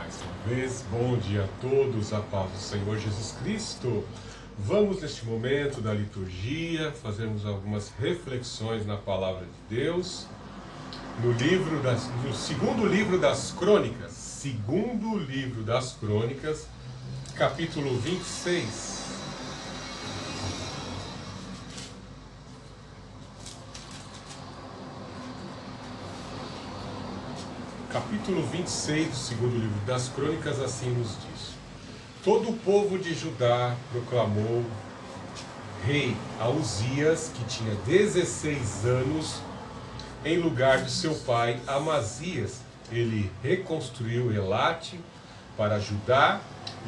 Mais uma vez, bom dia a todos, a paz do Senhor Jesus Cristo. Vamos neste momento da liturgia fazermos algumas reflexões na palavra de Deus, no segundo livro das Crônicas, capítulo 26. Capítulo 26 do segundo livro das Crônicas, assim nos diz: Todo o povo de Judá proclamou rei a Uzias, que tinha 16 anos, em lugar de seu pai Amazias. Ele reconstruiu Elate para Judá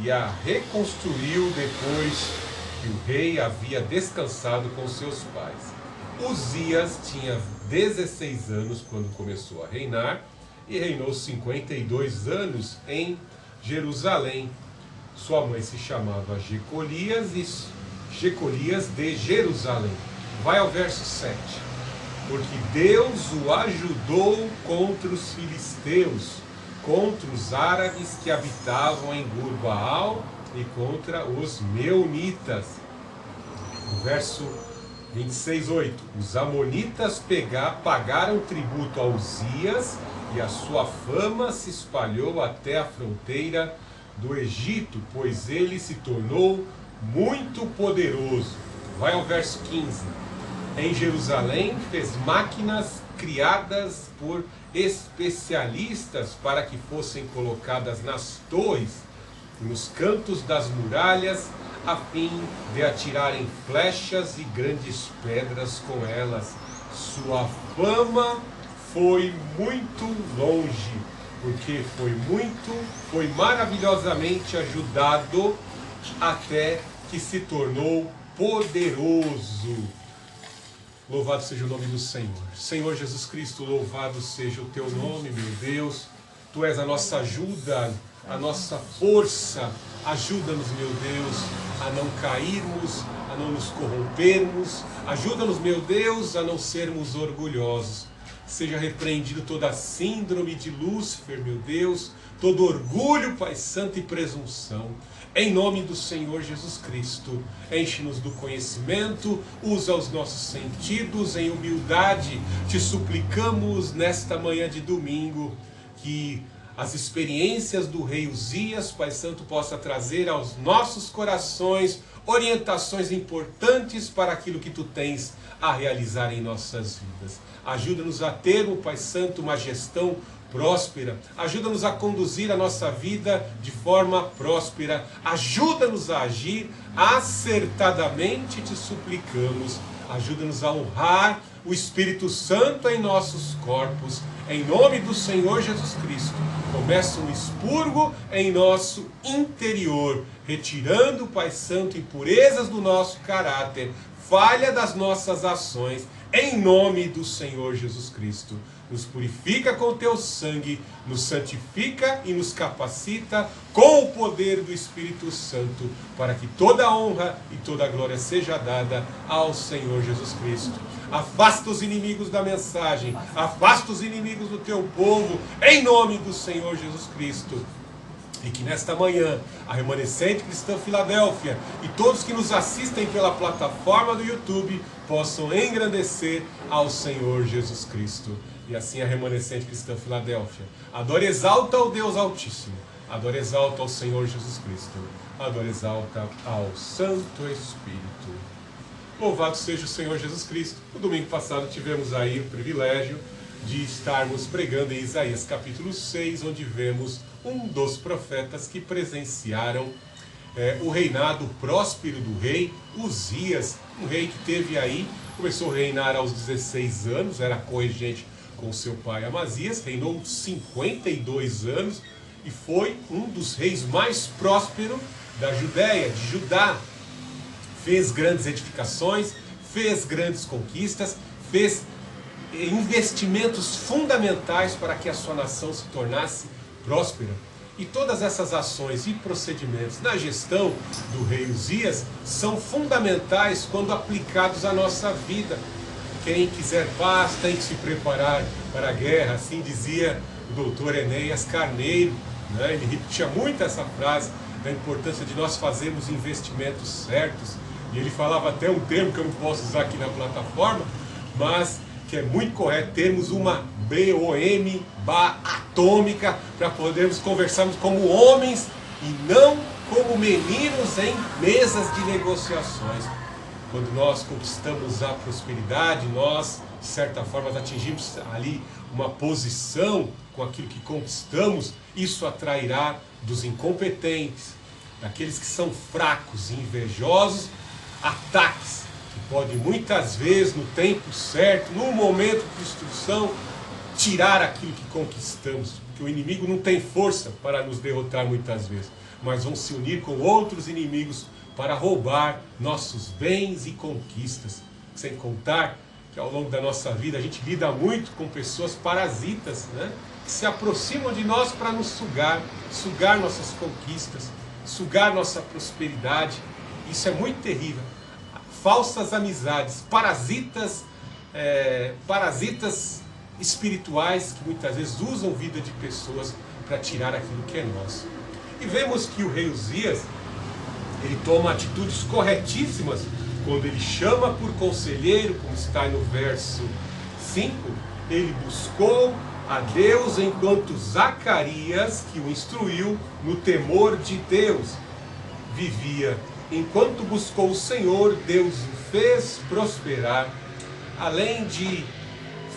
e a reconstruiu depois que o rei havia descansado com seus pais. Uzias tinha 16 anos quando começou a reinar, e reinou 52 anos em Jerusalém. Sua mãe se chamava Jecolias de Jerusalém. Vai ao verso 7. Porque Deus o ajudou contra os filisteus, contra os árabes que habitavam em Gurbaal e contra os meunitas. No verso 26:8. Os amonitas pagaram tributo a Uzias, e a sua fama se espalhou até a fronteira do Egito, pois ele se tornou muito poderoso. Vai ao verso 15. Em Jerusalém fez máquinas criadas por especialistas para que fossem colocadas nas torres e nos cantos das muralhas, a fim de atirarem flechas e grandes pedras com elas. Sua fama foi muito longe, porque foi maravilhosamente ajudado até que se tornou poderoso. Louvado seja o nome do Senhor. Senhor Jesus Cristo, louvado seja o teu nome, meu Deus. Tu és a nossa ajuda, a nossa força. Ajuda-nos, meu Deus, a não cairmos, a não nos corrompermos. Ajuda-nos, meu Deus, a não sermos orgulhosos. Seja repreendido toda a síndrome de Lúcifer, meu Deus, todo orgulho, Pai Santo, e presunção. Em nome do Senhor Jesus Cristo, enche-nos do conhecimento, usa os nossos sentidos em humildade. Te suplicamos nesta manhã de domingo que as experiências do rei Uzias, Pai Santo, possa trazer aos nossos corações orientações importantes para aquilo que Tu tens a realizar em nossas vidas. Ajuda-nos a ter, Pai Santo, uma gestão próspera. Ajuda-nos a conduzir a nossa vida de forma próspera. Ajuda-nos a agir acertadamente, te suplicamos. Ajuda-nos a honrar o Espírito Santo em nossos corpos. Em nome do Senhor Jesus Cristo, começa um expurgo em nosso interior, retirando, Pai Santo, impurezas do nosso caráter, falha das nossas ações, em nome do Senhor Jesus Cristo. Nos purifica com teu sangue, nos santifica e nos capacita com o poder do Espírito Santo, para que toda honra e toda glória seja dada ao Senhor Jesus Cristo. Afasta os inimigos da mensagem, afasta os inimigos do teu povo, em nome do Senhor Jesus Cristo. E que nesta manhã, a Remanescente Cristã Filadélfia e todos que nos assistem pela plataforma do YouTube possam engrandecer ao Senhor Jesus Cristo. E assim a Remanescente Cristã Filadélfia adora e exalta ao Deus Altíssimo, adora e exalta ao Senhor Jesus Cristo, adora e exalta ao Santo Espírito. Louvado seja o Senhor Jesus Cristo. No domingo passado tivemos aí o privilégio de estarmos pregando em Isaías capítulo 6, onde vemos um dos profetas que presenciaram o reinado próspero do rei Uzias, um rei que teve aí, começou a reinar aos 16 anos, era corregente com seu pai Amazias, reinou 52 anos e foi um dos reis mais prósperos da Judéia, de Judá. Fez grandes edificações, fez grandes conquistas, fez investimentos fundamentais para que a sua nação se tornasse próspera. E todas essas ações e procedimentos na gestão do rei Uzias são fundamentais quando aplicados à nossa vida. Quem quiser paz tem que se preparar para a guerra, assim dizia o doutor Enéas Carneiro. né? Ele repetia muito essa frase da importância de nós fazermos investimentos certos. E ele falava até um termo que eu não posso usar aqui na plataforma, mas que é muito correto, termos uma BOM atômica para podermos conversarmos como homens e não como meninos em mesas de negociações. Quando nós conquistamos a prosperidade, nós, de certa forma, atingimos ali uma posição com aquilo que conquistamos, isso atrairá dos incompetentes, daqueles que são fracos e invejosos, ataques que podem muitas vezes, no tempo certo, no momento de instrução, tirar aquilo que conquistamos. Porque o inimigo não tem força para nos derrotar muitas vezes, mas vão se unir com outros inimigos para roubar nossos bens e conquistas. Sem contar que ao longo da nossa vida a gente lida muito com pessoas parasitas, né? Que se aproximam de nós para nos sugar, sugar nossas conquistas, sugar nossa prosperidade. Isso é muito terrível. Falsas amizades, parasitas espirituais que muitas vezes usam vida de pessoas para tirar aquilo que é nosso. E vemos que o rei Uzias, ele toma atitudes corretíssimas quando ele chama por conselheiro, como está no verso 5, ele buscou a Deus enquanto Zacarias, que o instruiu no temor de Deus, vivia. Enquanto buscou o Senhor, Deus o fez prosperar. Além de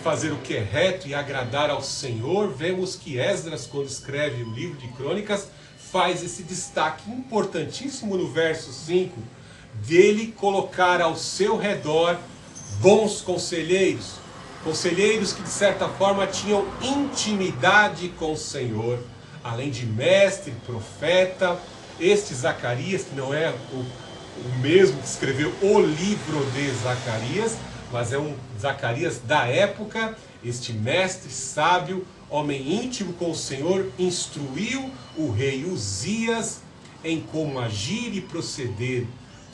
fazer o que é reto e agradar ao Senhor, vemos que Esdras, quando escreve o livro de Crônicas, faz esse destaque importantíssimo no verso 5, dele colocar ao seu redor bons conselheiros, conselheiros que de certa forma tinham intimidade com o Senhor, além de mestre, profeta. Este Zacarias, que não é o mesmo que escreveu o livro de Zacarias, mas é um Zacarias da época, este mestre sábio, homem íntimo com o Senhor, instruiu o rei Uzias em como agir e proceder,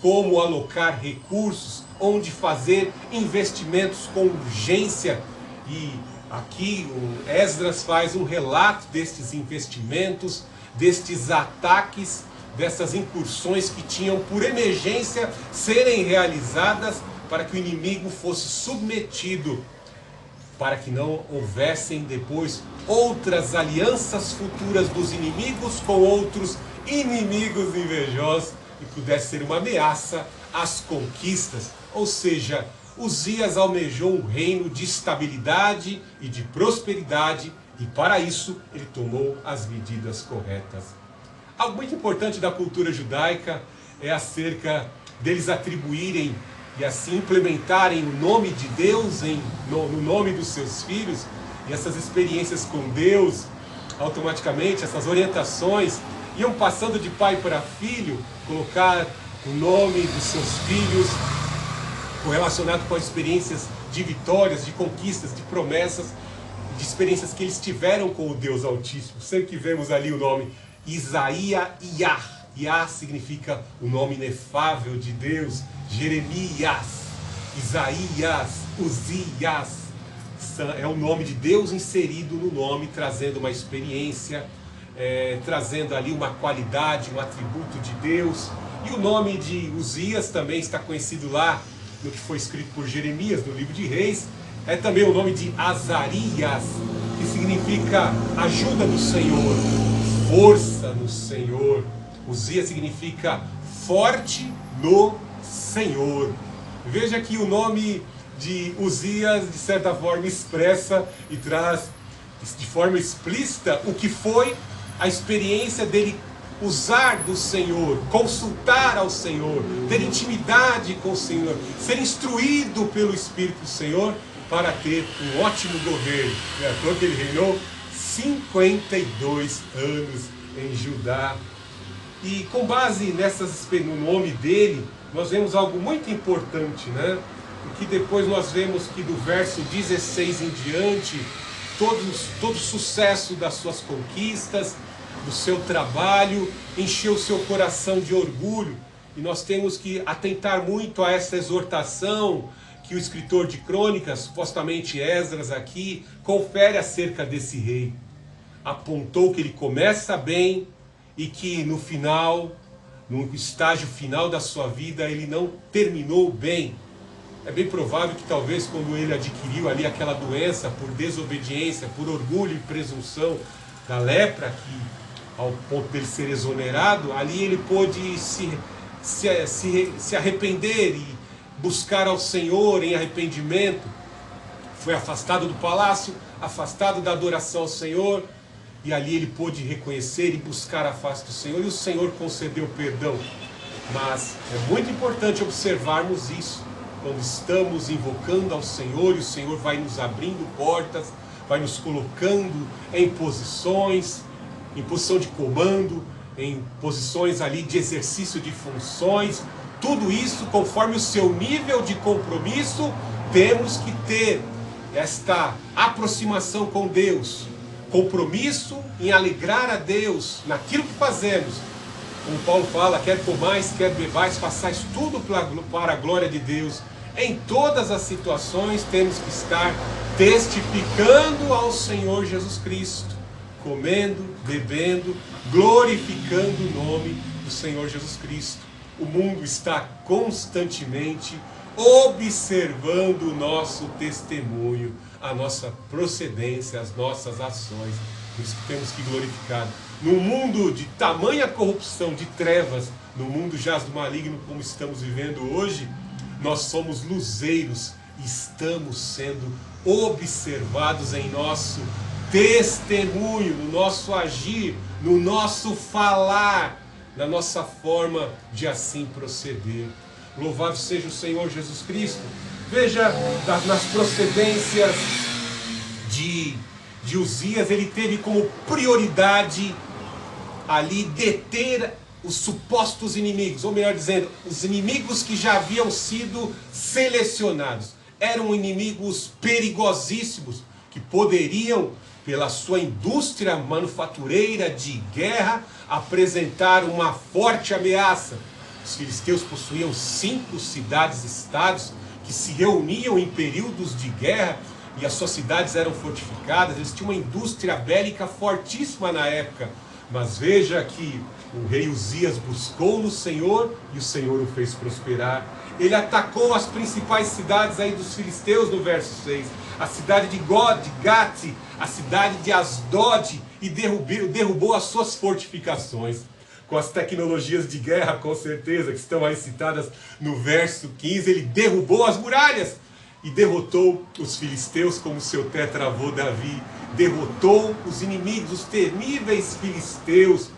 como alocar recursos, onde fazer investimentos com urgência. E aqui o Esdras faz um relato destes investimentos, destes ataques, dessas incursões que tinham por emergência serem realizadas para que o inimigo fosse submetido, para que não houvessem depois outras alianças futuras dos inimigos com outros inimigos invejosos e pudesse ser uma ameaça às conquistas. Ou seja, Uzias almejou um reino de estabilidade e de prosperidade, e para isso ele tomou as medidas corretas. Algo muito importante da cultura judaica é acerca deles atribuírem e assim implementarem o nome de Deus no nome dos seus filhos, e essas experiências com Deus, automaticamente, essas orientações, iam passando de pai para filho, colocar o nome dos seus filhos correlacionado com as experiências de vitórias, de conquistas, de promessas, de experiências que eles tiveram com o Deus Altíssimo. Sempre que vemos ali o nome Isaías, Iá. Iá significa o nome inefável de Deus. Jeremias, Isaías, Uzias, é o nome de Deus inserido no nome, trazendo uma experiência, trazendo ali uma qualidade, um atributo de Deus. E o nome de Uzias também está conhecido lá no que foi escrito por Jeremias, no livro de Reis. É também o nome de Azarias, que significa ajuda do Senhor, força no Senhor. Uzias significa forte no Senhor. Veja que o nome de Uzias, de certa forma, expressa e traz de forma explícita o que foi a experiência dele usar do Senhor, consultar ao Senhor, ter intimidade com o Senhor, ser instruído pelo Espírito do Senhor para ter um ótimo governo. É à toa que ele reinou 52 anos em Judá. E com base no nome dele, nós vemos algo muito importante, né? Porque depois nós vemos que do verso 16 em diante, todo o sucesso das suas conquistas, do seu trabalho, encheu o seu coração de orgulho. E nós temos que atentar muito a essa exortação que o escritor de Crônicas, supostamente Esdras aqui, confere acerca desse rei. apontou que ele começa bem e que no final, no estágio final da sua vida, ele não terminou bem. É bem provável que talvez quando ele adquiriu ali aquela doença por desobediência, por orgulho e presunção da lepra, que ao ponto dele ser exonerado, ali ele pôde se arrepender e buscar ao Senhor em arrependimento. Foi afastado do palácio, afastado da adoração ao Senhor, e ali ele pôde reconhecer e buscar a face do Senhor, e o Senhor concedeu perdão. Mas é muito importante observarmos isso, quando estamos invocando ao Senhor, e o Senhor vai nos abrindo portas, vai nos colocando em posições de comando, em posições ali de exercício de funções, tudo isso conforme o seu nível de compromisso. Temos que ter esta aproximação com Deus, compromisso em alegrar a Deus naquilo que fazemos. Como Paulo fala, quer comais, quer bebais, façais tudo para a glória de Deus. Em todas as situações temos que estar testificando ao Senhor Jesus Cristo, comendo, bebendo, glorificando o nome do Senhor Jesus Cristo. O mundo está constantemente observando o nosso testemunho, a nossa procedência, as nossas ações. Por isso que temos que glorificar. Num mundo de tamanha corrupção, de trevas, no mundo jaz do maligno como estamos vivendo hoje, nós somos luzeiros e estamos sendo observados em nosso testemunho, no nosso agir, no nosso falar, na nossa forma de assim proceder. Louvado seja o Senhor Jesus Cristo. Veja nas procedências de Uzias, ele teve como prioridade ali deter os supostos inimigos, ou melhor dizendo, os inimigos que já haviam sido selecionados. Eram inimigos perigosíssimos, que poderiam, pela sua indústria manufatureira de guerra, apresentar uma forte ameaça. Os filisteus possuíam 5 cidades-estados que se reuniam em períodos de guerra, e as suas cidades eram fortificadas. Eles tinham uma indústria bélica fortíssima na época. Mas veja que o rei Uzias buscou no Senhor e o Senhor o fez prosperar. Ele atacou as principais cidades aí dos filisteus no verso 6. A cidade de Gate, a cidade de Asdod, e derrubou as suas fortificações. Com as tecnologias de guerra, com certeza, que estão aí citadas no verso 15, ele derrubou as muralhas e derrotou os filisteus como seu tetravô Davi. Derrotou os inimigos, os temíveis filisteus,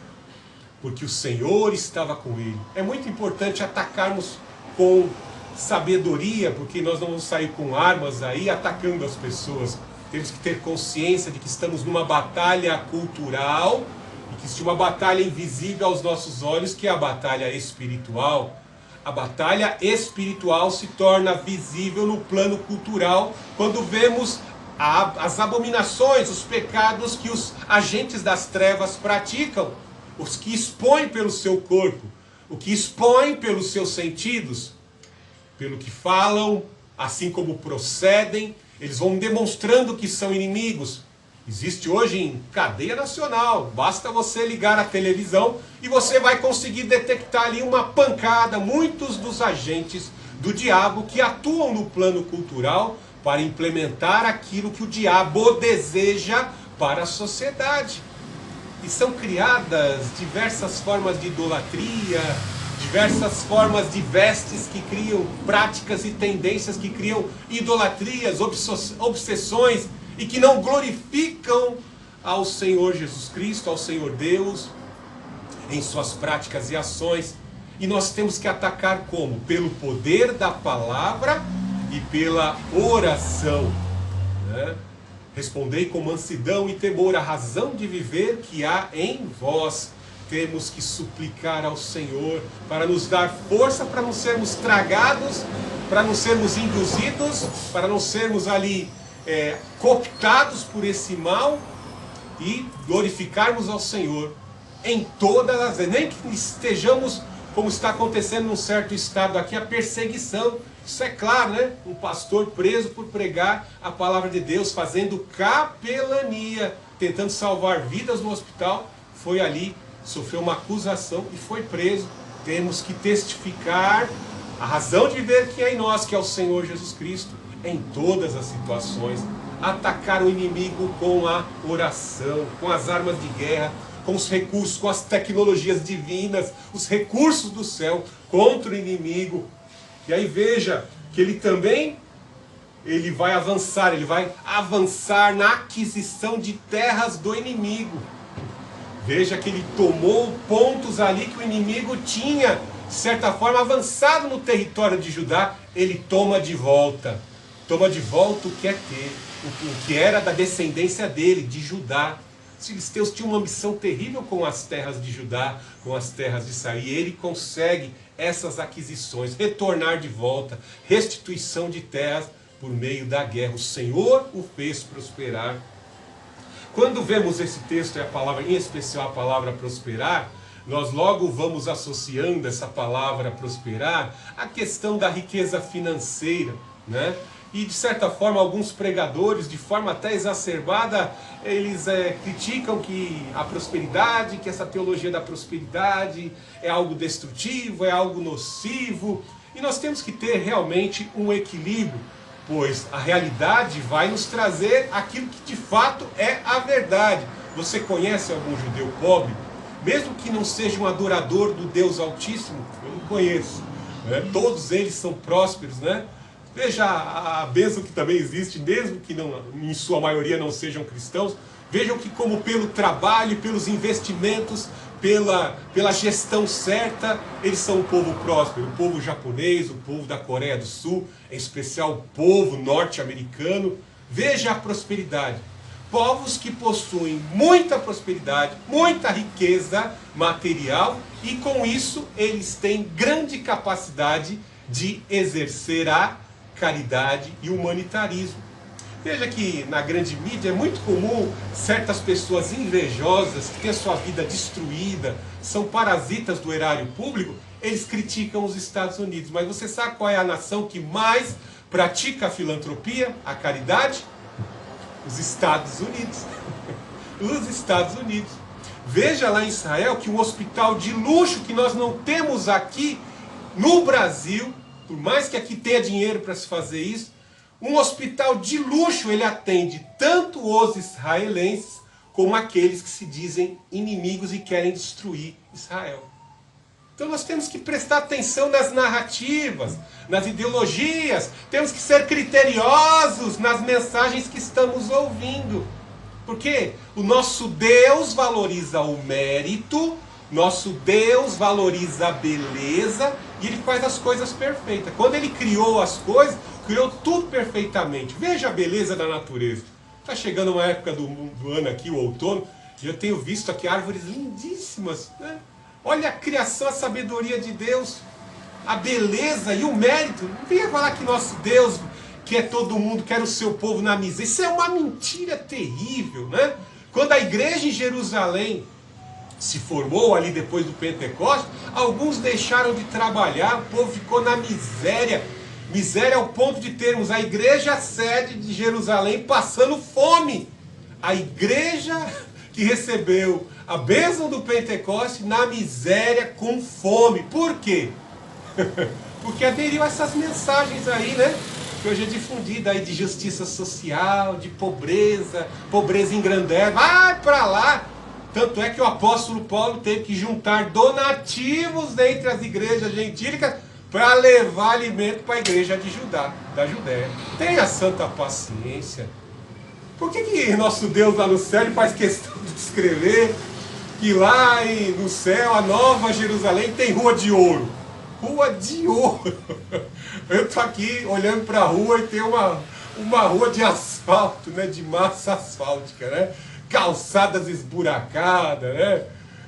porque o Senhor estava com ele. É muito importante atacarmos com sabedoria, porque nós não vamos sair com armas aí atacando as pessoas. Temos que ter consciência de que estamos numa batalha cultural, e que existe uma batalha invisível aos nossos olhos, que é a batalha espiritual. A batalha espiritual se torna visível no plano cultural quando vemos as abominações, os pecados que os agentes das trevas praticam, os que expõem pelo seu corpo, o que expõem pelos seus sentidos, pelo que falam, assim como procedem. Eles vão demonstrando que são inimigos. Existe hoje em cadeia nacional, basta você ligar a televisão e você vai conseguir detectar ali uma pancada, muitos dos agentes do diabo que atuam no plano cultural para implementar aquilo que o diabo deseja para a sociedade. E são criadas diversas formas de idolatria, diversas formas de vestes que criam práticas e tendências que criam idolatrias, obsessões, e que não glorificam ao Senhor Jesus Cristo, ao Senhor Deus, em suas práticas e ações. E nós temos que atacar como? Pelo poder da palavra e pela oração, né? Respondei com mansidão e temor a razão de viver que há em vós. Temos que suplicar ao Senhor para nos dar força, para não sermos tragados, para não sermos induzidos, para não sermos ali cooptados por esse mal, e glorificarmos ao Senhor em todas as vezes. Nem que estejamos, como está acontecendo num certo estado aqui, a perseguição. Isso é claro, né? Um pastor preso por pregar a palavra de Deus, fazendo capelania tentando salvar vidas no hospital, foi ali, sofreu uma acusação e foi preso. Temos que testificar a razão de viver que é em nós, que é o Senhor Jesus Cristo, em todas as situações. Atacar o inimigo com a oração, com as armas de guerra, com os recursos, com as tecnologias divinas, os recursos do céu contra o inimigo. E aí veja que ele também vai avançar na aquisição de terras do inimigo. Veja que ele tomou pontos ali que o inimigo tinha, de certa forma, avançado no território de Judá. Ele toma de volta o que é ter, o que era da descendência dele, de Judá. Os filisteus tinham uma missão terrível com as terras de Judá, com as terras de Israel. E ele consegue essas aquisições, retornar de volta, restituição de terras por meio da guerra. O Senhor o fez prosperar. Quando vemos esse texto e a palavra, em especial a palavra prosperar, nós logo vamos associando essa palavra prosperar à questão da riqueza financeira, né? E de certa forma alguns pregadores, de forma até exacerbada, eles criticam que a prosperidade, que essa teologia da prosperidade é algo destrutivo, é algo nocivo. E nós temos que ter realmente um equilíbrio, pois a realidade vai nos trazer aquilo que de fato é a verdade. Você conhece algum judeu pobre? Mesmo que não seja um adorador do Deus Altíssimo, eu não conheço, né? Todos eles são prósperos, né? Veja a bênção que também existe, mesmo que não, em sua maioria não sejam cristãos. Vejam que como pelo trabalho, pelos investimentos, pela gestão certa, eles são um povo próspero. O povo japonês, o povo da Coreia do Sul, em especial o povo norte-americano. Veja a prosperidade. Povos que possuem muita prosperidade, muita riqueza material, e com isso eles têm grande capacidade de exercer a caridade e humanitarismo. Veja que na grande mídia é muito comum certas pessoas invejosas que têm a sua vida destruída, são parasitas do erário público, eles criticam os Estados Unidos. Mas você sabe qual é a nação que mais pratica a filantropia, a caridade? Os Estados Unidos. Os Estados Unidos. Veja lá em Israel que um hospital de luxo que nós não temos aqui no Brasil, por mais que aqui tenha dinheiro para se fazer isso, um hospital de luxo, ele atende tanto os israelenses como aqueles que se dizem inimigos e querem destruir Israel. Então nós temos que prestar atenção nas narrativas, nas ideologias, temos que ser criteriosos nas mensagens que estamos ouvindo. Porque o nosso Deus valoriza o mérito, nosso Deus valoriza a beleza e Ele faz as coisas perfeitas. Quando Ele criou as coisas, criou tudo perfeitamente. Veja a beleza da natureza. Está chegando uma época do ano aqui, o outono, e eu tenho visto aqui árvores lindíssimas, né? Olha a criação, a sabedoria de Deus, a beleza e o mérito. Não venha falar que nosso Deus quer todo mundo, quer o seu povo na miséria. Isso é uma mentira terrível, né? Quando a igreja em Jerusalém se formou ali depois do Pentecostes, alguns deixaram de trabalhar, o povo ficou na miséria. Miséria ao ponto de termos a igreja sede de Jerusalém passando fome. A igreja que recebeu a bênção do Pentecostes na miséria com fome. Por quê? Porque aderiu a essas mensagens aí, né? Que hoje é difundida aí de justiça social, de pobreza, pobreza engrandece. Vai para lá! Tanto é que o apóstolo Paulo teve que juntar donativos dentre as igrejas gentílicas para levar alimento para a igreja de Judá, da Judéia. Tenha santa paciência. Por que nosso Deus lá no céu ele faz questão de descrever que lá no céu, a nova Jerusalém, tem rua de ouro? Rua de ouro! Eu estou aqui olhando para a rua e tem uma rua de asfalto, né? De massa asfáltica, né? Calçadas esburacadas, né?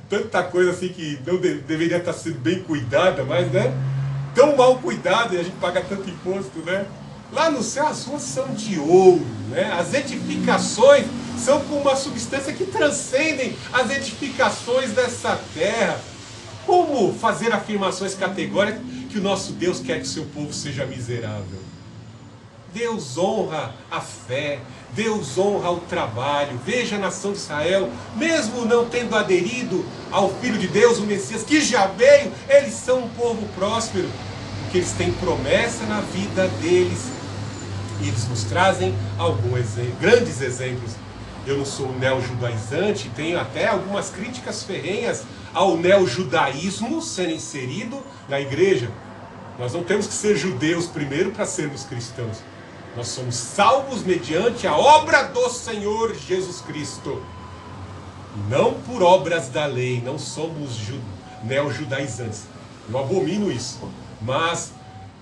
Tanta coisa assim que não deveria estar sendo bem cuidada, mas, né? Tão mal cuidada e a gente paga tanto imposto, né? Lá no céu as ruas são de ouro, né? As edificações são com uma substância que transcendem as edificações dessa terra. Como fazer afirmações categóricas que o nosso Deus quer que o seu povo seja miserável? Deus honra a fé, Deus honra o trabalho. Veja a nação de Israel, mesmo não tendo aderido ao Filho de Deus, o Messias, que já veio, eles são um povo próspero, porque eles têm promessa na vida deles. E eles nos trazem grandes exemplos. Eu não sou neo-judaizante, tenho até algumas críticas ferrenhas ao neo-judaísmo sendo inserido na igreja. Nós não temos que ser judeus primeiro para sermos cristãos. Nós somos salvos mediante a obra do Senhor Jesus Cristo. Não por obras da lei, não somos neo-judaizantes. Eu abomino isso, mas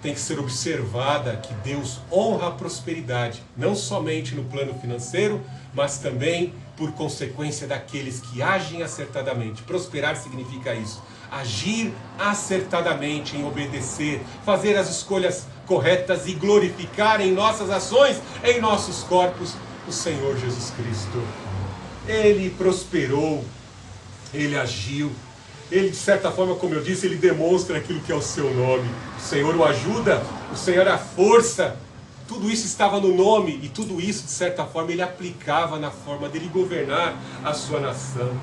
tem que ser observada que Deus honra a prosperidade, não somente no plano financeiro, mas também por consequência daqueles que agem acertadamente. Prosperar significa isso: agir acertadamente, em obedecer, fazer as escolhas corretas e glorificar em nossas ações, em nossos corpos, o Senhor Jesus Cristo. Ele prosperou, ele agiu, ele, de certa forma, como eu disse, ele demonstra aquilo que é o seu nome. O Senhor o ajuda, o Senhor é a força. Tudo isso estava no nome, e tudo isso, de certa forma, ele aplicava na forma dele governar a sua nação.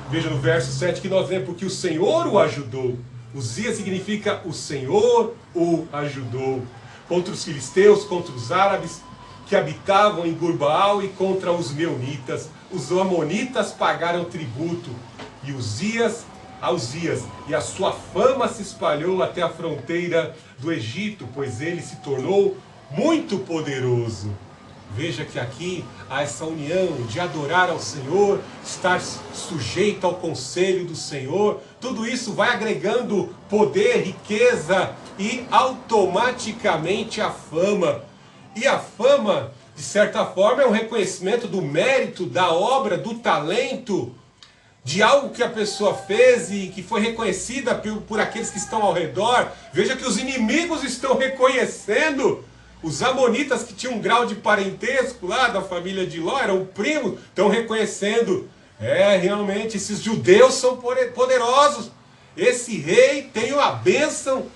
Veja no verso 7 que nós lemos: porque o Senhor o ajudou. Uzia significa o Senhor o ajudou. Contra os filisteus, contra os árabes que habitavam em Gurbaal e contra os meunitas. Os amonitas pagaram tributo. E Uzias, e a sua fama se espalhou até a fronteira do Egito, pois ele se tornou muito poderoso. Veja que aqui há essa união de adorar ao Senhor, estar sujeito ao conselho do Senhor. Tudo isso vai agregando poder, riqueza e automaticamente a fama. E a fama, de certa forma, é um reconhecimento do mérito, da obra, do talento, de algo que a pessoa fez e que foi reconhecida por aqueles que estão ao redor. Veja que os inimigos estão reconhecendo. Os amonitas, que tinham um grau de parentesco lá da família de Ló, eram primos, estão reconhecendo. Realmente, esses judeus são poderosos. Esse rei tem a bênção,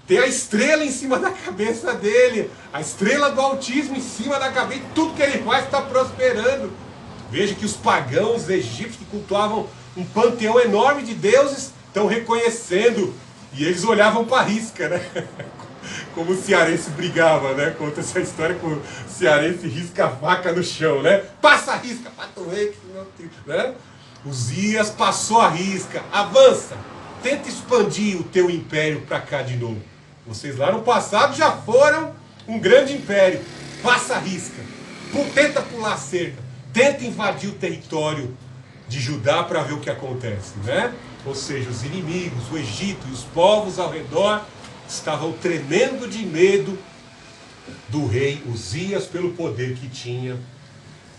tem a estrela em cima da cabeça dele, a estrela do altíssimo em cima da cabeça, e tudo que ele faz está prosperando. Veja que os pagãos egípcios que cultuavam um panteão enorme de deuses estão reconhecendo. E eles olhavam para a risca, né? Como o cearense brigava, né? Conta essa história que o cearense risca a faca no chão, né? Passa a risca, pato rei, né? Uzias passou a risca, avança, tenta expandir o teu império para cá de novo. Vocês lá no passado já foram um grande império. Passa a risca, tenta pular a cerca, tenta invadir o território de Judá para ver o que acontece, né? Ou seja, os inimigos, o Egito e os povos ao redor estavam tremendo de medo do rei Uzias pelo poder que tinha.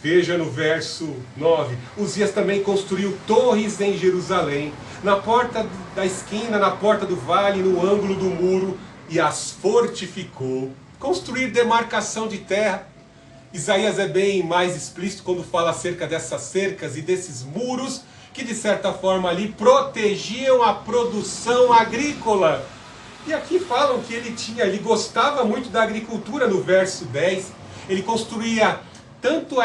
Veja no verso 9: Uzias também construiu torres em Jerusalém, na porta da esquina, na porta do vale, no ângulo do muro, e as fortificou. Construir demarcação de terra. Isaías é bem mais explícito quando fala acerca dessas cercas e desses muros que, de certa forma, ali protegiam a produção agrícola. E aqui falam que ele gostava muito da agricultura. No verso 10, ele construía tanto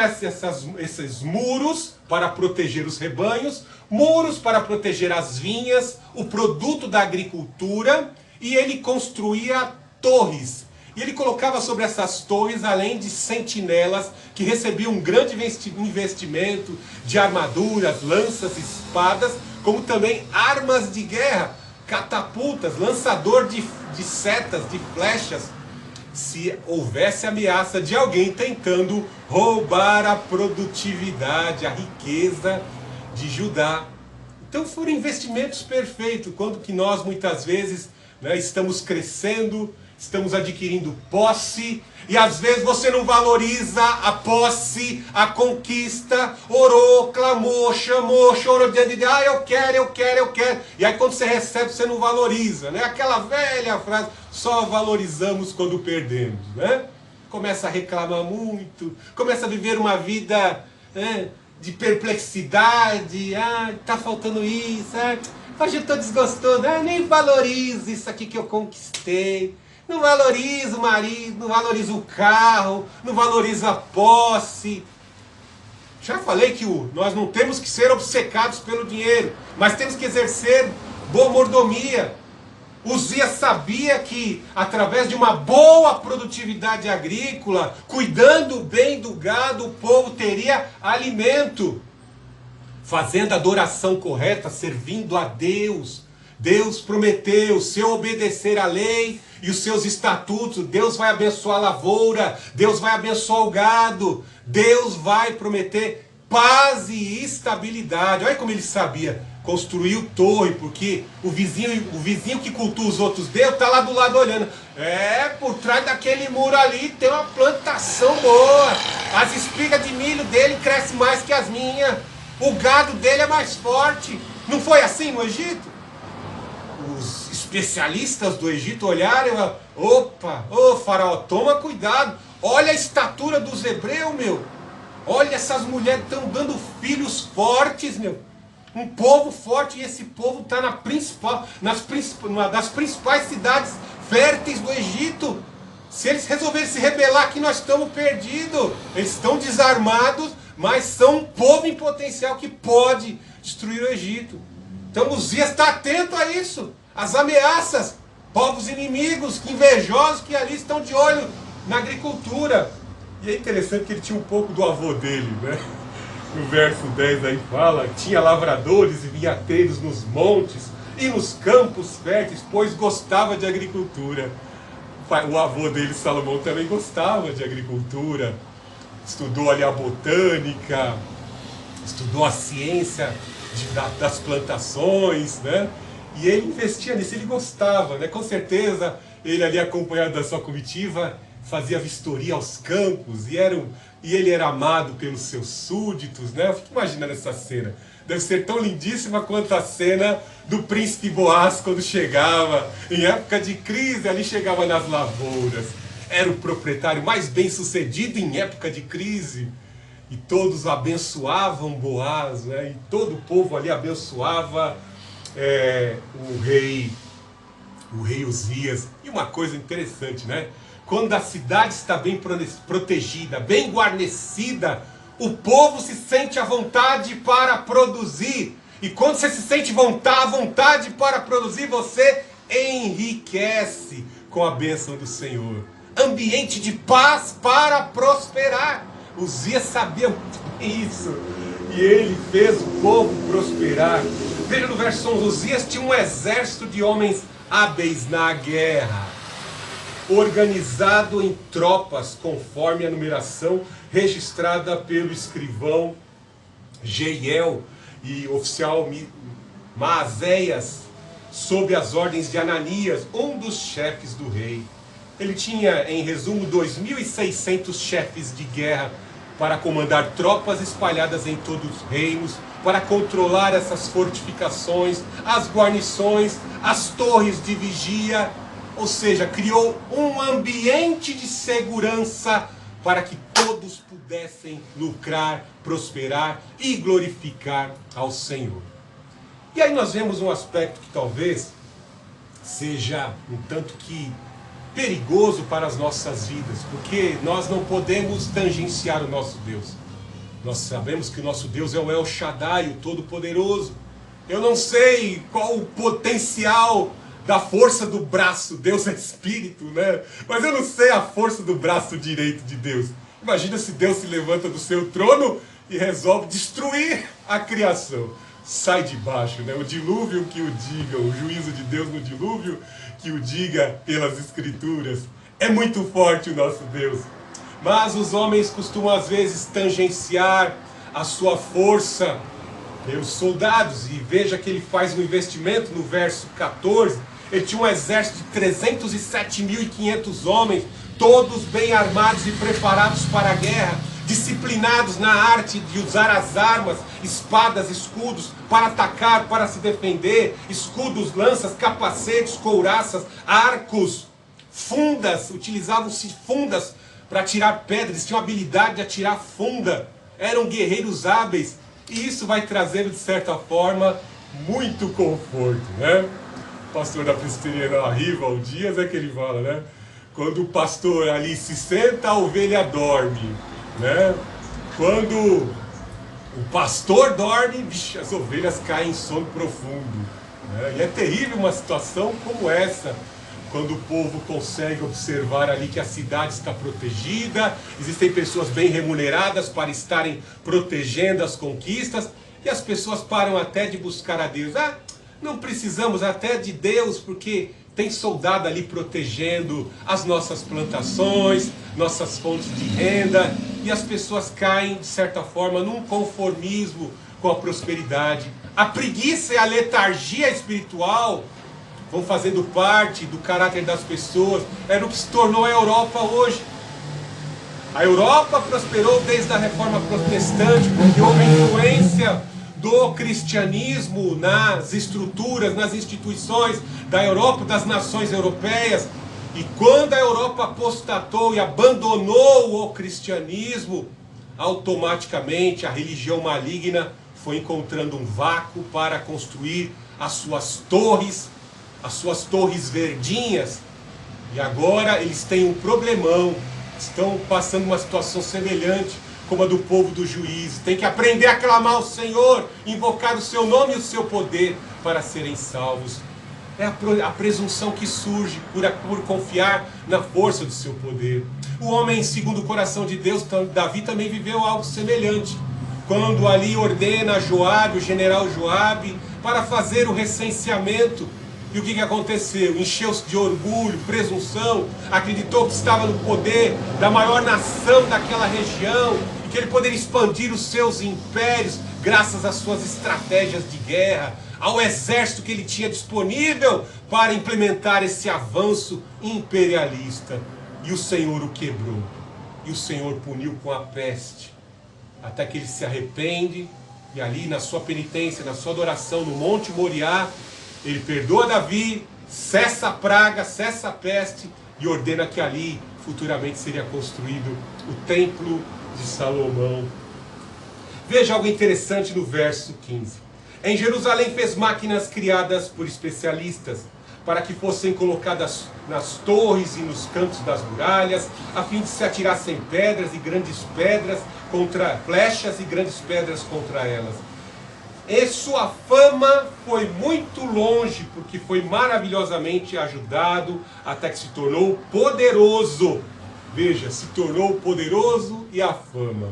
esses muros para proteger os rebanhos, muros para proteger as vinhas, o produto da agricultura, e ele construía torres. E ele colocava sobre essas torres, além de sentinelas, que recebiam um grande investimento de armaduras, lanças, espadas, como também armas de guerra, catapultas, lançador de setas, de flechas, se houvesse ameaça de alguém tentando roubar a produtividade, a riqueza de Judá. Então foram investimentos perfeitos, quando que nós muitas vezes, né, estamos crescendo, estamos adquirindo posse, e às vezes você não valoriza a posse, a conquista, orou, clamou, chamou, chorou diante de Deus, eu quero. E aí quando você recebe, você não valoriza, né? Aquela velha frase, só valorizamos quando perdemos, né? Começa a reclamar muito, começa a viver uma vida, né, de perplexidade, tá faltando isso, hoje eu estou desgostoso, nem valorizo isso aqui que eu conquistei. Não valoriza o marido, não valoriza o carro, não valoriza a posse. Já falei que nós não temos que ser obcecados pelo dinheiro, mas temos que exercer boa mordomia. Uzias sabia que através de uma boa produtividade agrícola, cuidando bem do gado, o povo teria alimento. Fazendo a adoração correta, servindo a Deus. Deus prometeu, se eu obedecer à lei e os seus estatutos, Deus vai abençoar a lavoura, Deus vai abençoar o gado, Deus vai prometer paz e estabilidade. Olha como ele sabia. Construiu torre, porque o vizinho que cultua os outros deuses está lá do lado olhando. Por trás daquele muro ali tem uma plantação boa. As espigas de milho dele crescem mais que as minhas. O gado dele é mais forte. Não foi assim no Egito? Os especialistas do Egito olharam e falaram: opa, ô faraó, toma cuidado. Olha a estatura dos hebreus, meu. Olha, essas mulheres estão dando filhos fortes, meu. Um povo forte, e esse povo está das principais cidades férteis do Egito. Se eles resolverem se rebelar aqui, nós estamos perdidos. Eles estão desarmados, mas são um povo em potencial que pode destruir o Egito. Então Uzias está atento a isso, as ameaças, povos inimigos, invejosos que ali estão de olho na agricultura. E é interessante que ele tinha um pouco do avô dele, né? No verso 10 aí fala: tinha lavradores e vinhateiros nos montes e nos campos férteis, pois gostava de agricultura. O avô dele, Salomão, também gostava de agricultura. Estudou ali a botânica, estudou a ciência das plantações, né? E ele investia nisso, ele gostava, né? Com certeza, ele ali acompanhado da sua comitiva, fazia vistoria aos campos, e ele era amado pelos seus súditos, né? Eu fico imaginando essa cena. Deve ser tão lindíssima quanto a cena do príncipe Boaz quando chegava, em época de crise, ali chegava nas lavouras. Era o proprietário mais bem sucedido em época de crise. E todos abençoavam Boaz, né? E todo o povo ali abençoava o rei Uzias. E uma coisa interessante, né? Quando a cidade está bem protegida, bem guarnecida, o povo se sente à vontade para produzir. E quando você se sente à vontade para produzir, você enriquece com a bênção do Senhor. Ambiente de paz para prosperar. Uzias sabia isso. E ele fez o povo prosperar. Veja no verso 11, Uzias tinha um exército de homens hábeis na guerra, organizado em tropas conforme a numeração registrada pelo escrivão Jeiel e oficial Maazéias, sob as ordens de Ananias, um dos chefes do rei. Ele tinha, em resumo, 2.600 chefes de guerra para comandar tropas espalhadas em todos os reinos, para controlar essas fortificações, as guarnições, as torres de vigia. Ou seja, criou um ambiente de segurança para que todos pudessem lucrar, prosperar e glorificar ao Senhor. E aí nós vemos um aspecto que talvez seja um tanto que perigoso para as nossas vidas, porque nós não podemos tangenciar o nosso Deus. Nós sabemos que o nosso Deus é o El Shaddai, o Todo-Poderoso. Eu não sei qual o potencial da força do braço, Deus é Espírito, né? Mas eu não sei a força do braço direito de Deus. Imagina se Deus se levanta do seu trono e resolve destruir a criação. Sai de baixo, né? O dilúvio que o diga, o juízo de Deus no dilúvio que o diga pelas Escrituras. É muito forte o nosso Deus. Mas os homens costumam às vezes tangenciar a sua força pelos soldados. E veja que ele faz um investimento no verso 14. Ele tinha um exército de 307.500 homens, todos bem armados e preparados para a guerra, disciplinados na arte de usar as armas, espadas, escudos, para atacar, para se defender, escudos, lanças, capacetes, couraças, arcos, fundas, utilizavam-se fundas para atirar pedras, eles tinham a habilidade de atirar funda, eram guerreiros hábeis, e isso vai trazendo, de certa forma, muito conforto, né? O pastor da Presbiteriana Rival Dias é que ele fala, né? Quando o pastor ali se senta, a ovelha dorme, né? Quando o pastor dorme, bicho, as ovelhas caem em sono profundo, né? E é terrível uma situação como essa, quando o povo consegue observar ali que a cidade está protegida, existem pessoas bem remuneradas para estarem protegendo as conquistas, e as pessoas param até de buscar a Deus. Ah, não precisamos até de Deus, porque tem soldado ali protegendo as nossas plantações, nossas fontes de renda, e as pessoas caem, de certa forma, num conformismo com a prosperidade. A preguiça e a letargia espiritual vão fazendo parte do caráter das pessoas. Era o que se tornou a Europa hoje. A Europa prosperou desde a Reforma Protestante, porque houve influência do cristianismo nas estruturas, nas instituições da Europa, das nações europeias. E quando a Europa apostatou e abandonou o cristianismo, automaticamente a religião maligna foi encontrando um vácuo para construir as suas torres verdinhas. E agora eles têm um problemão, estão passando uma situação semelhante como a do povo dos juízes. Tem que aprender a clamar ao Senhor, invocar o seu nome e o seu poder para serem salvos. É a presunção que surge por confiar na força do seu poder. O homem segundo o coração de Deus, Davi, também viveu algo semelhante. Quando ali ordena Joabe, o general Joabe, para fazer o recenseamento. E o que aconteceu? Encheu-se de orgulho, presunção, acreditou que estava no poder da maior nação daquela região, e que ele poderia expandir os seus impérios graças às suas estratégias de guerra, ao exército que ele tinha disponível para implementar esse avanço imperialista. E o Senhor o quebrou, e o Senhor puniu com a peste, até que ele se arrepende, e ali na sua penitência, na sua adoração no Monte Moriá, ele perdoa Davi, cessa a praga, cessa a peste, e ordena que ali futuramente seria construído o templo de Salomão. Veja algo interessante no verso 15. Em Jerusalém fez máquinas criadas por especialistas, para que fossem colocadas nas torres e nos cantos das muralhas, a fim de se atirassem pedras e grandes pedras contra flechas e grandes pedras contra elas. E sua fama foi muito longe, porque foi maravilhosamente ajudado, até que se tornou poderoso. Veja, se tornou poderoso e a fama,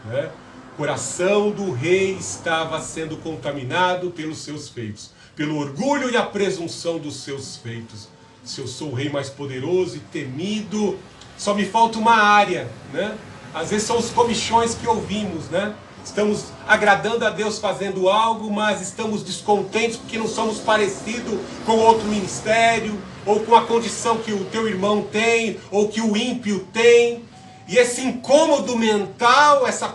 né? O coração do rei estava sendo contaminado pelos seus feitos, pelo orgulho e a presunção dos seus feitos. Se eu sou o rei mais poderoso e temido, só me falta uma área, né? Às vezes são os comichões que ouvimos, né? Estamos agradando a Deus fazendo algo, mas estamos descontentes porque não somos parecidos com outro ministério, ou com a condição que o teu irmão tem, ou que o ímpio tem. E esse incômodo mental, essa